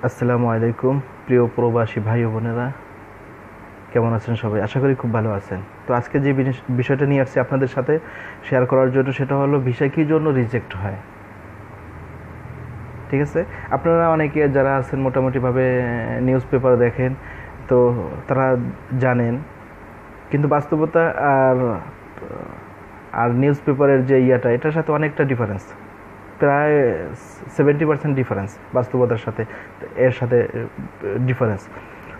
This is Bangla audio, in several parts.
আসসালামু আলাইকুম প্রিয় প্রবাসী ভাই ও বোনেরা, কেমন আছেন সবাই? আশা করি খুব ভালো আছেন। তো আজকে যে বিষয়টা নিয়ে আসছি আপনাদের সাথে শেয়ার করার জন্য, সেটা হলো ভিসা কী জন্য রিজেক্ট হয়। ঠিক আছে, আপনারা অনেকে যারা আছেন মোটামুটিভাবে নিউজ পেপার দেখেন, তো তারা জানেন, কিন্তু বাস্তবতা আর আর নিউজ পেপারের যে এটার সাথে অনেকটা ডিফারেন্স, প্রায় 70% ডিফারেন্স বাস্তবতার সাথে, এর সাথে ডিফারেন্স।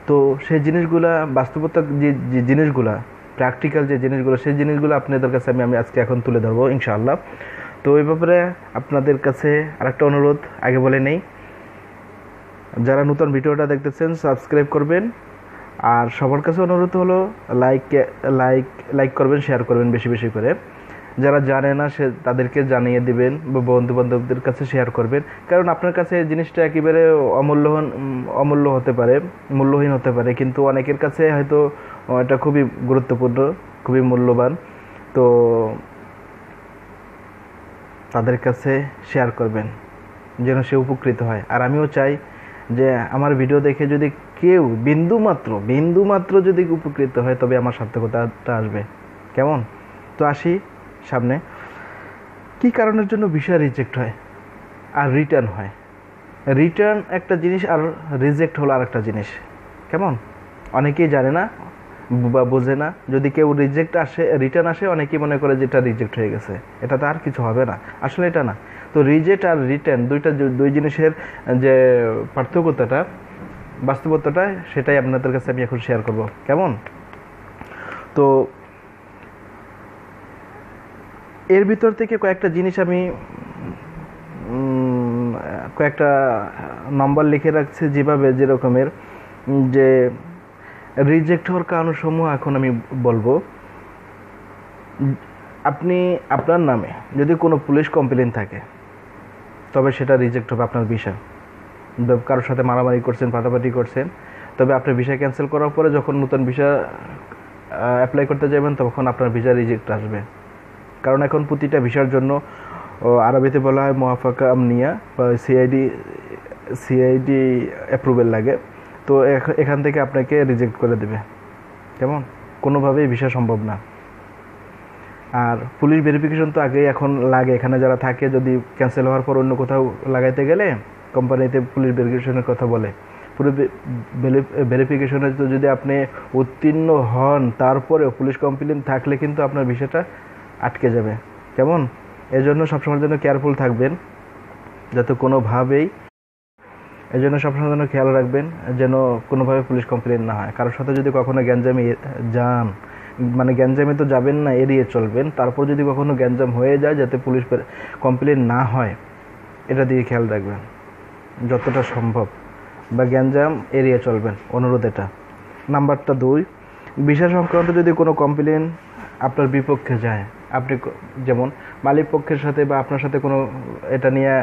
তো সেই জিনিসগুলা, বাস্তবতার যে জিনিসগুলা, প্র্যাকটিক্যাল যে জিনিসগুলো, সেই জিনিসগুলো আপনাদের কাছে আমি আজকে এখন তুলে ধরবো ইনশাআল্লাহ। তো এই ব্যাপারে আপনাদের কাছে আরেকটা অনুরোধ আগে বলে নেই, যারা নতুন ভিডিওটা দেখতেছেন সাবস্ক্রাইব করবেন, আর সবার কাছে অনুরোধ হলো লাইক লাইক লাইক করবেন, শেয়ার করবেন বেশি বেশি করে। যারা জানে না সে তাদেরকে জানিয়ে দিবেন বা বন্ধু বান্ধবদের কাছে শেয়ার করবেন, কারণ আপনার কাছে জিনিসটা একেবারে অমূল্য হতে পারে, মূল্যহীন হতে পারে, কিন্তু অনেকের কাছে হয়তো এটা খুবই গুরুত্বপূর্ণ, খুবই মূল্যবান। তো তাদের কাছে শেয়ার করবেন যেন সে উপকৃত হয়। আর আমিও চাই যে আমার ভিডিও দেখে যদি কেউ বিন্দুমাত্র যদি উপকৃত হয়, তবে আমার সার্থকতাটা আসবে। কেমন? তো আসি সামনে। কি কারণের জন্য ভিসা রিজেক্ট হয় আর রিটার্ন হয়? রিটার্ন একটা জিনিস আর রিজেক্ট হলো আর একটা জিনিস। কেমন? অনেকেই জানে না বা বোঝে না। যদি কেউ রিটার্ন আসে, অনেকেই মনে করে যে এটা রিজেক্ট হয়ে গেছে, এটা তো আর কিছু হবে না। আসলে এটা না। তো রিজেক্ট আর রিটার্ন দুই জিনিসের যে পার্থক্যতাটা, বাস্তবতাটা, সেটাই আপনাদের কাছে আমি এখন শেয়ার করব। কেমন? তো এর ভিতর থেকে কয়েকটা জিনিস আমি কয়েকটা নম্বর লিখে রাখছি, যে রকমের যে রিজেক্ট হওয়ার কারণসমূহ এখন আমি বলবো। আপনার নামে যদি কোনো পুলিশ কমপ্লেন থাকে, তবে সেটা রিজেক্ট হবে আপনার ভিসা। কারোর সাথে মারামারি করছেন, পাটাপাটি করছেন, তবে আপনার ভিসা ক্যান্সেল করার পরে যখন নতুন ভিসা অ্যাপ্লাই করতে যাবেন, তখন আপনার ভিসা রিজেক্ট আসবে। কারণ এখন প্রতিটা ভিসার জন্য আরবিতে বলা হয় মুআফাকা আমনিয়া বা সিআইডি অ্যাপ্রুভেল লাগে। তো এখান থেকে আপনাকে রিজেক্ট করে দেবে। কেমন? কোনোভাবেই ভিসা সম্ভব না। আর পুলিশ ভেরিফিকেশন তো আগেই এখন লাগে। এখানে যারা থাকে, যদি ক্যান্সেল হওয়ার পর অন্য কোথাও লাগাইতে গেলে কোম্পানিতে পুলিশ ভেরিফিকেশনের কথা বলে। পুলিশ ভেরিফিকেশনে তো যদি আপনি উত্তীর্ণ হন, তারপরেও পুলিশ কমপ্লেন থাকলে কিন্তু আপনার ভিসাটা আটকে যাবে। কেমন? এজন্য সবসময়ের জন্য কেয়ারফুল থাকবেন, যাতে কোনোভাবেই সবসময় জন্য খেয়াল রাখবেন যেন কোনোভাবে পুলিশ কমপ্লেন না হয়। কারোর সাথে যদি কখনো গ্যাঞ্জামে যান, মানে গ্যাঞ্জামে তো যাবেন না, এড়িয়ে চলবেন। তারপর যদি কখনো গ্যাঞ্জাম হয়ে যায়, যাতে পুলিশ কমপ্লেন না হয়, এটা দিয়ে খেয়াল রাখবেন যতটা সম্ভব, বা গ্যাঞ্জাম এড়িয়ে চলবেন, অনুরোধ এটা। নাম্বারটা 2, ভিসা সংক্রান্ত যদি কোনো কমপ্লেন আপনার বিপক্ষে যায়, আপনি যেমন মালিক পক্ষের সাথে বা আপনার সাথে কোনো এটা নিয়ে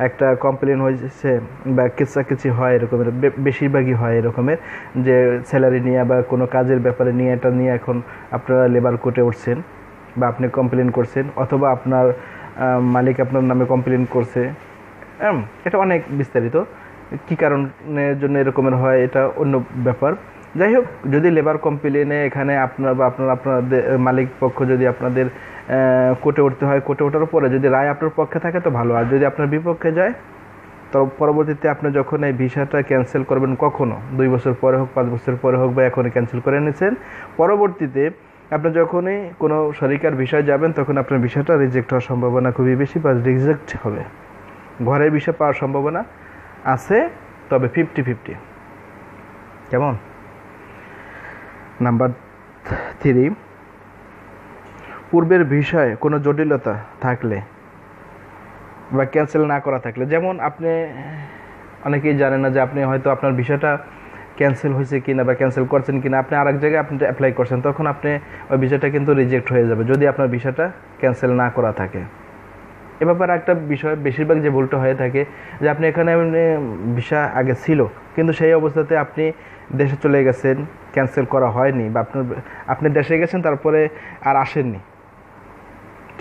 একটা কমপ্লেন হয়েছে বা কিছু হয় এরকমের, বেশিরভাগই হয় এরকমের, যে স্যালারি নিয়ে বা কোনো কাজের ব্যাপারে নিয়ে, এটা নিয়ে এখন আপনারা লেবার কোর্টে উঠছেন বা আপনি কমপ্লেন করছেন, অথবা আপনার মালিক আপনার নামে কমপ্লেন করছে। এটা অনেক বিস্তারিত, কী কারণের জন্য এরকমের হয় এটা অন্য ব্যাপার। যাই হোক, যদি লেবার কমপ্লেনে এখানে আপনাদের মালিক পক্ষ যদি আপনাদের কোর্টে উঠতে হয়, কোর্টে ওঠার পরে যদি রায় আপনার পক্ষে থাকে তো ভালো, আর যদি আপনার বিপক্ষে যায়, তো পরবর্তীতে আপনি যখন এই ভিসাটা ক্যান্সেল করবেন, কখনো 2 বছর পরে হোক, 5 বছর পরে হোক, বা এখনই ক্যান্সেল করে নিয়েছেন, পরবর্তীতে আপনি যখনই কোনো সরকার ভিসায় যাবেন, তখন আপনার ভিসাটা রিজেক্ট হওয়ার সম্ভাবনা খুবই বেশি, বা রিজেক্ট হবে। ঘরের ভিসা পাওয়ার সম্ভাবনা আছে, তবে 50-50। কেমন? নাম্বার 3, পূর্বের ভিসায় কোনো জটিলতা থাকলে বা ক্যান্সেল না করা থাকলে, যেমন আপনি অনেকেই জানেন না যে আপনি হয়তো আপনার ভিসাটা ক্যান্সেল হয়েছে কিনা বা ক্যান্সেল করছেন কিনা, আপনি আরেক জায়গায় আপনি অ্যাপ্লাই করছেন, তখন আপনি ওই ভিসাটা কিন্তু রিজেক্ট হয়ে যাবে যদি আপনার ভিসাটা ক্যান্সেল না করা থাকে। এ ব্যাপারে একটা বিষয় বেশিরভাগ যে ভুলটা হয়ে থাকে, যে আপনি এখানে ভিসা আগে ছিল, কিন্তু সেই অবস্থাতে আপনি দেশে চলে গেছেন, ক্যান্সেল করা হয়নি, বা আপনি দেশে গেছেন তারপরে আর আসেননি,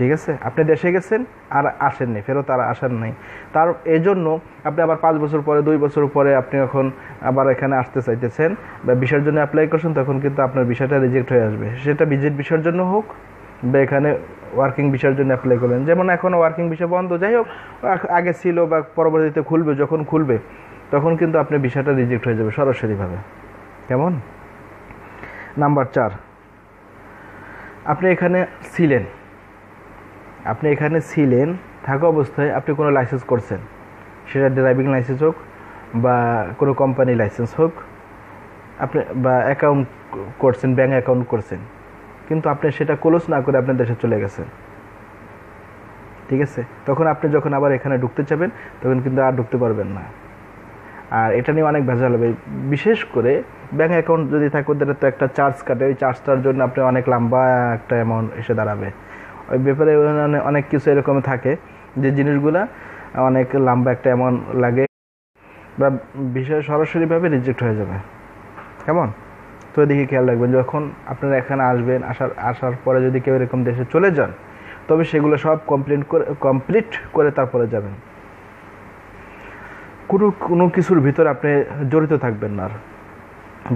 ঠিক আছে, আপনি দেশে গেছেন আর আসেননি, ফেরত আর আসেন নাই, তার এই জন্য আপনি আবার 5 বছর পরে 2 বছর পরে আপনি এখন আবার এখানে আসতে চাইতেছেন বা ভিসার জন্য অ্যাপ্লাই করছেন, তখন কিন্তু আপনার ভিসাটা রিজেক্ট হয়ে আসবে। সেটা ভিজিট ভিসার জন্য হোক বা এখানে ওয়ার্কিং ভিসার জন্য অ্যাপ্লাই করলেন, যেমন এখন ওয়ার্কিং ভিসা বন্ধ, যাই হোক আগে ছিল বা পরবর্তীতে খুলবে, যখন খুলবে তখন কিন্তু আপনার ভিসাটা রিজেক্ট হয়ে যাবে সরাসরিভাবে। কেমন? নাম্বার 4, আপনি এখানে ছিলেন, থাকা অবস্থায় আপনি কোনো লাইসেন্স করছেন, সেটা ড্রাইভিং লাইসেন্স হোক বা কোনো কোম্পানি লাইসেন্স হোক, আপনি বা অ্যাকাউন্ট করছেন, ব্যাঙ্ক অ্যাকাউন্ট করছেন, কিন্তু আপনি সেটা ক্লোজ না করে আপনার দেশে চলে গেছেন। ঠিক আছে, তখন আপনি যখন আবার এখানে ঢুকতে চাবেন তখন কিন্তু আর ঢুকতে পারবেন না। আর এটা নিয়ে অনেক ভেজাল হবে, বিশেষ করে ব্যাঙ্ক অ্যাকাউন্ট যদি থাকে ওদের তো একটা চার্জ কাটে, ওই চার্জটার জন্য আপনি অনেক লম্বা একটা অ্যামাউন্ট এসে দাঁড়াবে। ওই ব্যাপারে অনেক কিছু এরকম থাকে যে জিনিসগুলা অনেক লম্বা একটা অ্যামাউন্ট লাগে বা বিষয় সরাসরিভাবে রিজেক্ট হয়ে যাবে। কেমন? তো এদিকে খেয়াল রাখবেন, যখন আপনারা এখানে আসবেন, আসার পরে যদি কেউ এরকম দেশে চলে যান তবে সেগুলো সব কমপ্লিট করে তারপরে যাবেন। কোনো কিছুর ভিতরে আপনি জড়িত থাকবেন না, আর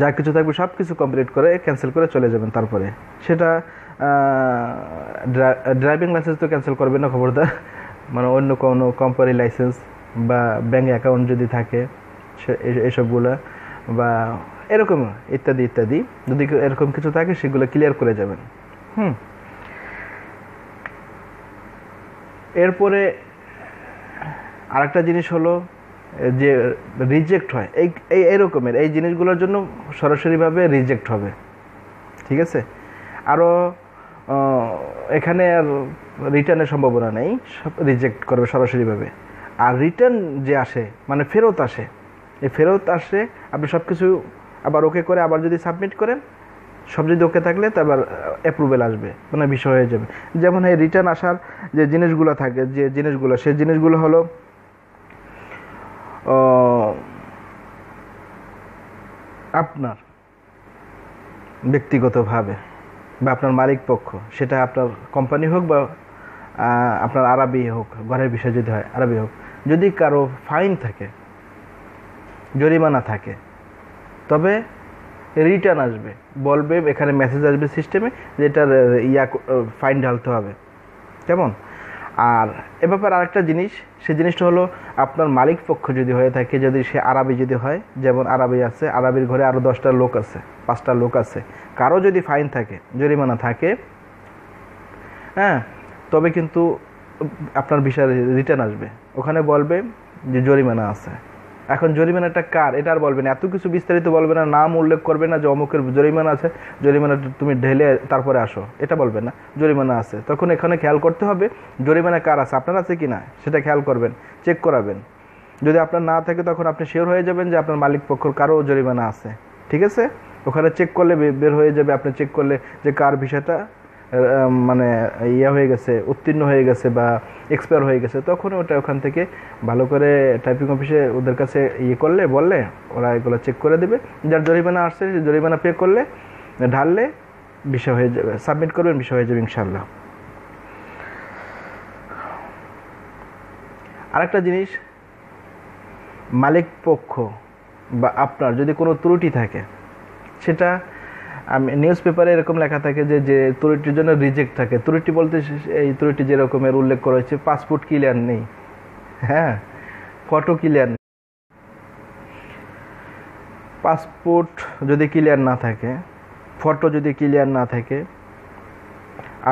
যা কিছু থাকবে সব কিছু কমপ্লিট করে ক্যান্সেল করে চলে যাবেন। তারপরে সেটা ড্রাইভিং লাইসেন্স তো ক্যান্সেল করবেন না খবরদার, মানে অন্য কোনো কোম্পানি লাইসেন্স বা ব্যাঙ্ক অ্যাকাউন্ট যদি থাকে এসবগুলো বা এরকম ইত্যাদি ইত্যাদি, যদি এরকম কিছু থাকে সেগুলো ক্লিয়ার করে যাবেন। এরপরে আরেকটা জিনিস হলো যে রিজেক্ট হয় এরকমের এই জিনিসগুলোর জন্য সরাসরিভাবে রিজেক্ট হবে। ঠিক আছে, আরও এখানে আর রিটার্নের সম্ভাবনা নেই, সব রিজেক্ট করবে সরাসরিভাবে। আর রিটার্ন যে আসে মানে ফেরত আসে, এই ফেরত আসে আপনি সব কিছু আবার ওকে করে আবার যদি সাবমিট করেন, সব যদি ওকে থাকলে তো আবার অ্যাপ্রুভেল আসবে, মানে বিষয় হয়ে যাবে। যেমন এই রিটার্ন আসার যে জিনিসগুলো থাকে, সেই জিনিসগুলো হলো আপনার ব্যক্তিগতভাবে বা আপনার মালিক পক্ষ, সেটা আপনার কোম্পানি হোক বা আপনার আরবি হোক, ঘরের বিষয় যদি হয় আরবি হোক, যদি কারো ফাইন থাকে, জরিমানা থাকে, তবে রিটার্ন আসবে, বলবে এখানে মেসেজ আসবে সিস্টেমে যে এটার ফাইন ঢালতে হবে। কেমন? আর এ ব্যাপারে আরেকটা জিনিস, সেই জিনিসটা হলো আপনার মালিক পক্ষ যদি হয়ে থাকে, যদি সে আরবি যদি হয়, যেমন আরবি আছে, আরবির ঘরে আরও 10টা লোক আছে, 5টা লোক আছে, কারো যদি ফাইন থাকে, জরিমানা থাকে, হ্যাঁ, তবে কিন্তু আপনার বিষয় রিটার্ন আসবে, ওখানে বলবে যে জরিমানা আছে। এখন জরিমানাটা কার এটা আর বলবে না, এত কিছু বিস্তারিত বলবে না, নাম উল্লেখ করবে না যে অমুকের জরিমানা আছে, জরিমানা তুমি ঢেলে তারপরে আসো, এটা বলবে না, জরিমানা আছে। তখন এখানে খেয়াল করতে হবে জরিমানা কার আছে, আপনার আছে কি না সেটা খেয়াল করবেন, চেক করাবেন। যদি আপনার না থাকে তখন আপনি শিওর হয়ে যাবেন যে আপনার মালিক পক্ষর কারো জরিমানা আছে। ঠিক আছে, ওখানে চেক করলে বের হয়ে যাবে, আপনি চেক করলে যে কার বিষয়টা মানে হয়ে গেছে, উত্তীর্ণ হয়ে গেছে বা এক্সপায়ার হয়ে গেছে, তখন ওটা ওখান থেকে ভালো করে টাইপিং অফিসে ওদের কাছে বললে ওরা এগুলো চেক করে দেবে। যার জরিমানা আসছে সে জরিমানা পে করলে, ঢাললে বিষয় হয়ে যাবে, সাবমিট করবেন, বিষয় হয়ে যাবে ইনশাল্লাহ। আরেকটা জিনিস, মালিক পক্ষ বা আপনার যদি কোনো ত্রুটি থাকে, সেটা আমি নিউজ পেপারে এরকম লেখা থাকে যে ত্রুটির জন্য রিজেক্ট থাকে। ত্রুটি বলতে এই ত্রুটি যেরকমের উল্লেখ করা হয়েছে, পাসপোর্ট ক্লিয়ার নেই, হ্যাঁ, ফটো ক্লিয়ার নেই। পাসপোর্ট যদি ক্লিয়ার না থাকে, ফটো যদি ক্লিয়ার না থাকে,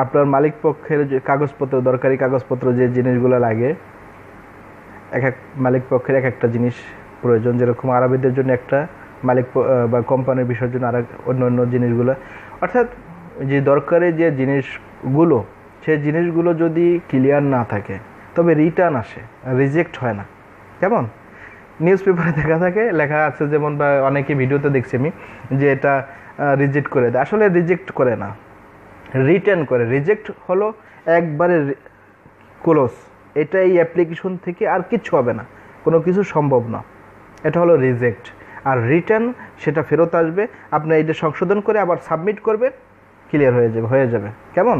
আপনার মালিক পক্ষের যে কাগজপত্র, দরকারি কাগজপত্র যে জিনিসগুলো লাগে, এক এক মালিক পক্ষের এক একটা জিনিস প্রয়োজন। যেরকম আরবিদের জন্য একটা, মালিক বা কোম্পানির বিষয়ের জন্য আর অন্য জিনিসগুলো, অর্থাৎ যে দরকারি যে জিনিসগুলো, সেই জিনিসগুলো যদি ক্লিয়ার না থাকে তবে রিটার্ন আসে, রিজেক্ট হয় না। কেমন? নিউজ পেপারে লেখা আছে, যেমন বা অনেকে ভিডিওতে দেখছি আমি, যে এটা রিজেক্ট করে দেয়। আসলে রিজেক্ট করে না, রিটার্ন করে। রিজেক্ট হলো একবারে ক্লোজ, এটা এই অ্যাপ্লিকেশন থেকে আর কিচ্ছু হবে না, কোনো কিছু সম্ভব না, এটা হলো রিজেক্ট। আর রিটার্ন সেটা ফেরত আসবে, আপনি এইটা সংশোধন করে আবার সাবমিট করবেন, ক্লিয়ার হয়ে যাবে। কেমন?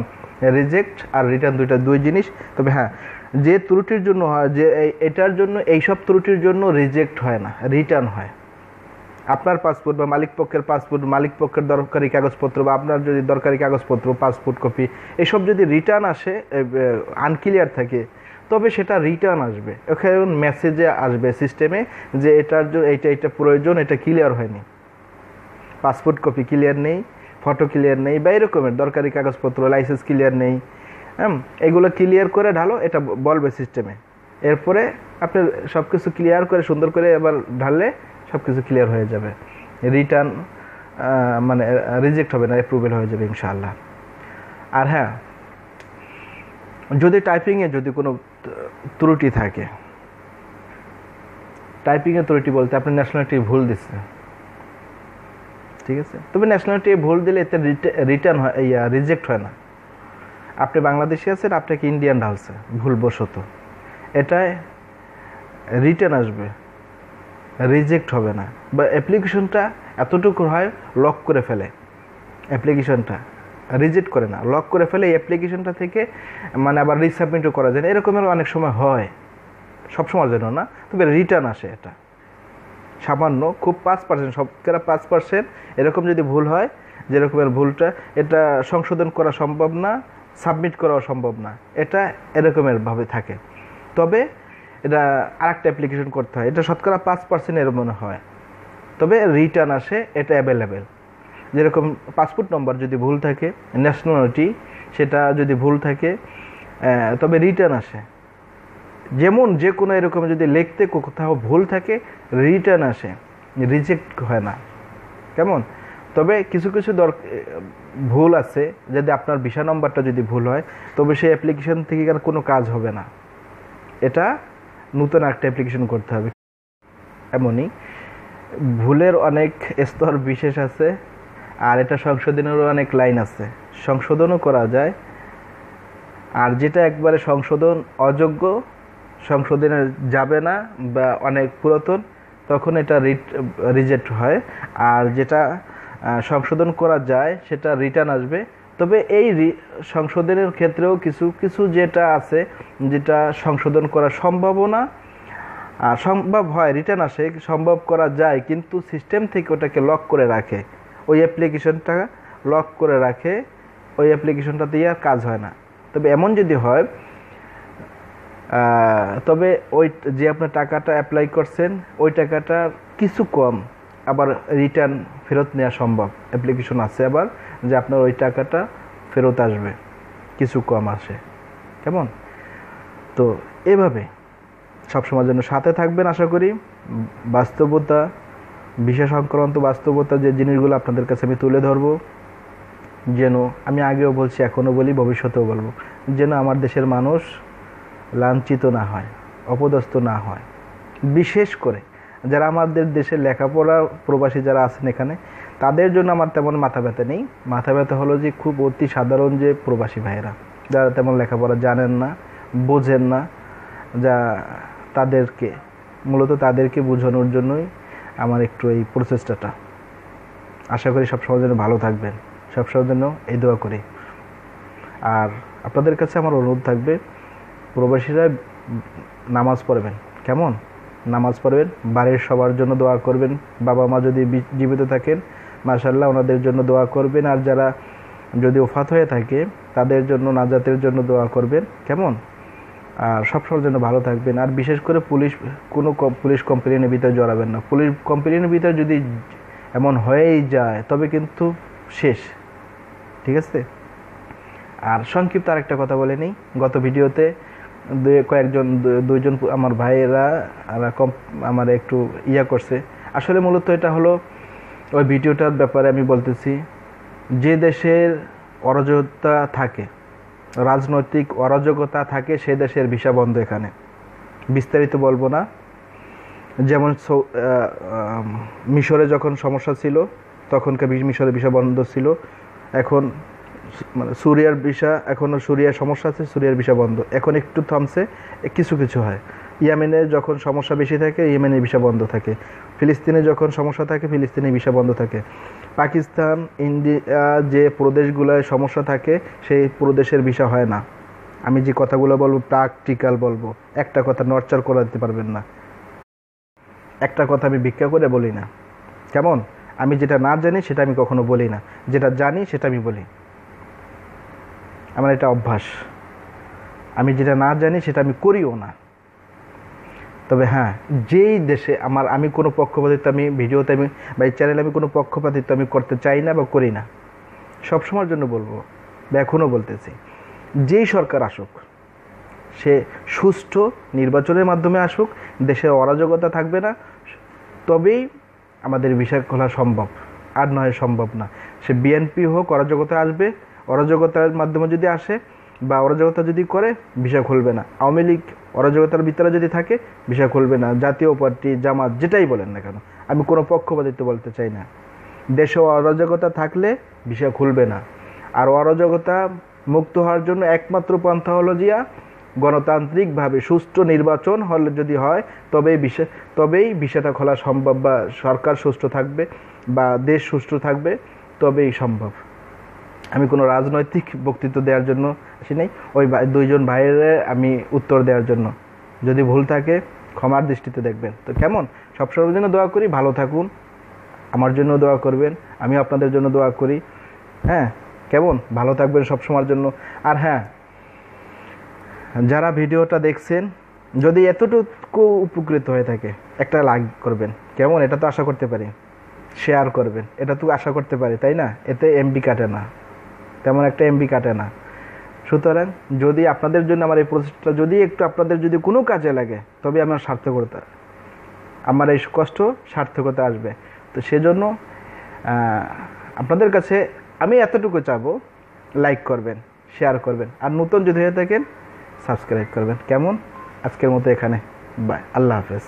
রিজেক্ট আর রিটার্ন দুই জিনিস। তবে হ্যাঁ, যে ত্রুটির জন্য হয়, যে এটার জন্য, এইসব ত্রুটির জন্য রিজেক্ট হয় না, রিটার্ন হয়। আপনার পাসপোর্ট বা মালিক পক্ষের পাসপোর্ট, মালিক পক্ষের দরকারি কাগজপত্র, বা আপনার যদি দরকারি কাগজপত্র, পাসপোর্ট কপি, এসব যদি রিটার্ন আসে, আনক্লিয়ার থাকে, তবে সেটা রিটার্ন আসবে। ওখানে মেসেজে আসবে সিস্টেমে যে এটার জন্য এইটা প্রয়োজন, এটা ক্লিয়ার হয়নি, পাসপোর্ট কপি ক্লিয়ার নেই, ফটো ক্লিয়ার নেই, বা এরকমের দরকারি কাগজপত্র, লাইসেন্স ক্লিয়ার নেই, এগুলো ক্লিয়ার করে ঢালো, এটা বলবে সিস্টেমে। এরপরে আপনি সব কিছু ক্লিয়ার করে সুন্দর করে আবার ঢাললে সব কিছু ক্লিয়ার হয়ে যাবে, রিটার্ন মানে রিজেক্ট হবে না, অ্যাপ্রুভেল হয়ে যাবে ইনশাআল্লাহ। আর হ্যাঁ, যদি টাইপিংয়ে যদি কোনো ত্রুটি থাকে, টাইপিংয়ে ত্রুটি বলতে আপনি ন্যাশনালিটি ভুল দিচ্ছে, ঠিক আছে, তবে ন্যাশনালিটি ভুল দিলে এতে রিটার্ন হয়, রিজেক্ট হয় না। আপনি বাংলাদেশি আছেন, আপনাকে ইন্ডিয়ান ঢালছে ভুলবশত, এটায় রিটার্ন আসবে, রিজেক্ট হবে না। বা অ্যাপ্লিকেশনটা এতটুকু হয়, লক করে ফেলে, অ্যাপ্লিকেশনটা রিজেক্ট করে না, লক করে ফেলে। এই অ্যাপ্লিকেশনটা থেকে মানে আবার রিসাবমিটও করা যায় না, এরকমের অনেক সময় হয়, সবসময়ের জন্য না, তবে রিটার্ন আসে। এটা সামান্য, খুব 5%, সবকেরা 5% এরকম যদি ভুল হয়, যেরকমের ভুলটা, এটা সংশোধন করা সম্ভব না, সাবমিট করাও সম্ভব না, এটা এরকমের ভাবে থাকে। তবে এটা আরেকটা অ্যাপ্লিকেশন করতে হয়, এটা শতকরা 5% এর মনে হয়, তবে রিটার্ন আসে, এটা অ্যাভেলেবেল। যেরকম পাসপোর্ট নম্বর যদি ভুল থাকে, ন্যাশনালিটি সেটা যদি ভুল থাকে, তবে রিটার্ন আসে। যেমন যে কোনো এরকম যদি লিখতে কোথাও ভুল থাকে, রিটার্ন আসে, রিজেক্ট হয় না, কেমন। তবে কিছু কিছু ভুল আছে, যদি আপনার ভিসা নম্বরটা যদি ভুল হয়, তবে সেই অ্যাপ্লিকেশন থেকে আর কোনো কাজ হবে না, এটা নতুন একটা অ্যাপ্লিকেশন করতে হবে। এমনই ভুলের অনেক স্তর বিশেষ আছে, আর এটা সংশোধনেরও অনেক লাইন আছে, সংশোধনও করা যায়। আর যেটা একবারে সংশোধন অযোগ্য, সংশোধনে যাবে না বা অনেক পুরাতন, তখন এটা রিজেক্ট হয়। আর যেটা সংশোধন করা যায়, সেটা রিটার্ন আসবে। তবে এই সংশোধনের ক্ষেত্রেও কিছু কিছু যেটা আছে, যেটা সংশোধন করা সম্ভাবনা সম্ভব হয়, রিটার্ন আসে, সম্ভব করা যায়, কিন্তু সিস্টেম থেকে ওটাকে লক করে রাখে, ওই অ্যাপ্লিকেশনটা লক করে রাখে, ওই অ্যাপ্লিকেশনটা দিয়ে আর কাজ হয় না। তবে এমন যদি হয়, তবে ওই যে আপনার টাকাটা অ্যাপ্লাই করছেন, ওই টাকাটা কিছু কম আবার রিটার্ন ফেরত নেওয়া সম্ভব, অ্যাপ্লিকেশন আছে আবার যে আপনার ওই টাকাটা ফেরত আসবে, কিছু কম আসে, কেমন। তো এভাবে সবসময়ের জন্য সাথে থাকবেন আশা করি। বাস্তবতা, ভিসা সংক্রান্ত বাস্তবতা যে জিনিসগুলো আপনাদের কাছে আমি তুলে ধরবো, যেন আমি আগেও বলছি, এখনও বলি, ভবিষ্যতেও বলবো, যেন আমার দেশের মানুষ লাঞ্ছিত না হয়, অপদস্থ না হয়। বিশেষ করে যারা আমাদের দেশে লেখাপড়া প্রবাসী যারা আছেন এখানে, তাদের জন্য আমার তেমন মাথা ব্যথা নেই। মাথা ব্যথা হলো যে খুব অতি সাধারণ যে প্রবাসী ভাইয়েরা, যারা তেমন লেখাপড়া জানেন না, বোঝেন না, যা তাদেরকে মূলত তাদেরকে বোঝানোর জন্যই আমার একটু এই প্রচেষ্টাটা। আশা করি সবসময় যেন ভালো থাকবেন, সবসময় যেন এই দোয়া করি। আর আপনাদের কাছে আমার অনুরোধ থাকবে, প্রবাসীরা নামাজ পড়বেন, কেমন, নামাজ পড়বেন, বাড়ির সবার জন্য দোয়া করবেন। বাবা মা যদি জীবিত থাকেন, মাশাআল্লাহ, ওনাদের জন্য দোয়া করবেন। আর যারা যদি ওফাত হয়ে থাকে, তাদের জন্য নাজাতের জন্য দোয়া করবেন, কেমন। আর সবসময়ের জন্য ভালো থাকবেন। আর বিশেষ করে কোনো পুলিশ কমপ্লেনের ভিতরে জড়াবেন না। পুলিশ কমপ্লেনের ভিতরে যদি এমন হয়েই যায়, তবে কিন্তু শেষ, ঠিক আছে। আর সংক্ষিপ্ত আরেকটা কথা বলে নিই, গত ভিডিওতে দুইজন আমার ভাইয়েরা আমার একটু করছে। আসলে মূলত এটা হলো, ওই ভিডিওটার ব্যাপারে আমি বলতেছি, যে দেশের অরাজকতা থাকে, রাজনৈতিক অরাজকতা থাকে, সে দেশের ভিসা বন্ধ। এখানে বিস্তারিত বলবো না। যেমন মিশরে যখন সমস্যা ছিল, তখনকার মিশরে ভিসা বন্ধ ছিল। এখন মানে সুরিয়ার ভিসা, এখনও সুরিয়ার সমস্যা আছে, সুরিয়ার ভিসা বন্ধ। এখন একটু থামছে, কিছু কিছু হয়। ইয়েমেনে যখন সমস্যা বেশি থাকে ইয়েমেনের ভিসা বন্ধ থাকে, ফিলিস্তিনে যখন সমস্যা থাকে ফিলিস্তিনের ভিসা বন্ধ থাকে, পাকিস্তান ইন্ডিয়া যে প্রদেশগুলোয় সমস্যা থাকে সেই প্রদেশের ভিসা হয় না। আমি যে কথাগুলো বলবো প্র্যাকটিক্যাল বলবো, একটা কথা নড়চড় করে দিতে পারবেন না, একটা কথা আমি ভিক্ষা করে বলি না। কেমন? আমি যেটা না জানি সেটা আমি কখনো বলি না, যেটা জানি সেটা আমি বলি। আমার এটা অভ্যাস, আমি যেটা না জানি সেটা আমি করিও না। তবে হ্যাঁ, যেই দেশে আমি কোনো পক্ষপাতিত্ব আমি ভিডিওতে আমি বা এই চ্যানেলে আমি কোনো পক্ষপাতিত্ব আমি করতে চাই না বা করি না, সবসময়ের জন্য বলবো বা এখনও বলতেছি, যেই সরকার আসুক সে সুষ্ঠু নির্বাচনের মাধ্যমে আসুক, দেশে অরাজকতা থাকবে না, তবেই আমাদের ভিসা খোলা সম্ভব, আর নয় সম্ভব না। সে বিএনপি হোক, অরাজকতা আসবে, অরাজকতার মাধ্যমে যদি আসে বা অরাজকতা যদি করে ভিসা খুলবে না। আওয়ামী লীগ অরাজকতার ভিতরে যদি থাকে ভিসা খুলবে না, জাতীয় পার্টি জামাত যেটাই বলেন না কেন, আমি কোনো পক্ষপাতিত্ব বলতে চাই না। দেশে অরাজকতা থাকলে ভিসা খুলবে না। আর অরাজকতা মুক্ত হওয়ার জন্য একমাত্র পন্থা হলো জিয়া গণতান্ত্রিকভাবে সুষ্ঠু নির্বাচন হলে যদি হয় তবেই ভিসাটা খোলা সম্ভব, বা সরকার সুষ্ঠু থাকবে বা দেশ সুষ্ঠু থাকবে, তবেই সম্ভব। আমি কোনো রাজনৈতিক বক্তৃতা দেওয়ার জন্য আসি নাই, ওই দুইজন ভাইয়ের আমি উত্তর দেওয়ার জন্য। যদি ভুল থাকে ক্ষমার দৃষ্টিতে দেখবেন। তো কেমন, সবসময়ের জন্য দোয়া করি, ভালো থাকুন, আমার জন্য দোয়া করবেন, আমি আপনাদের জন্য দোয়া করি। হ্যাঁ, কেমন, ভালো থাকবেন সবসময়ের জন্য। আর হ্যাঁ, যারা ভিডিওটা দেখছেন যদি এতটুকু উপকৃত হয়ে থাকে একটা লাইক করবেন, কেমন, এটা তো আশা করতে পারি। শেয়ার করবেন, এটা তো আশা করতে পারি, তাই না? এতে এমবি কাটে না, তেমন একটা এমবি কাটে না। সুতরাং যদি আপনাদের জন্য আমার এই প্রচেষ্টা যদি একটু আপনাদের যদি কোনো কাজে লাগে, তবে আমার সার্থকতা, আমার এই কষ্ট সার্থকতা আসবে। তো সেজন্য আপনাদের কাছে আমি এতটুকু চাবো, লাইক করবেন, শেয়ার করবেন, আর নতুন যদি হয়ে থাকেন সাবস্ক্রাইব করবেন। কেমন, আজকের মতো এখানে বাই, আল্লাহ হাফেজ।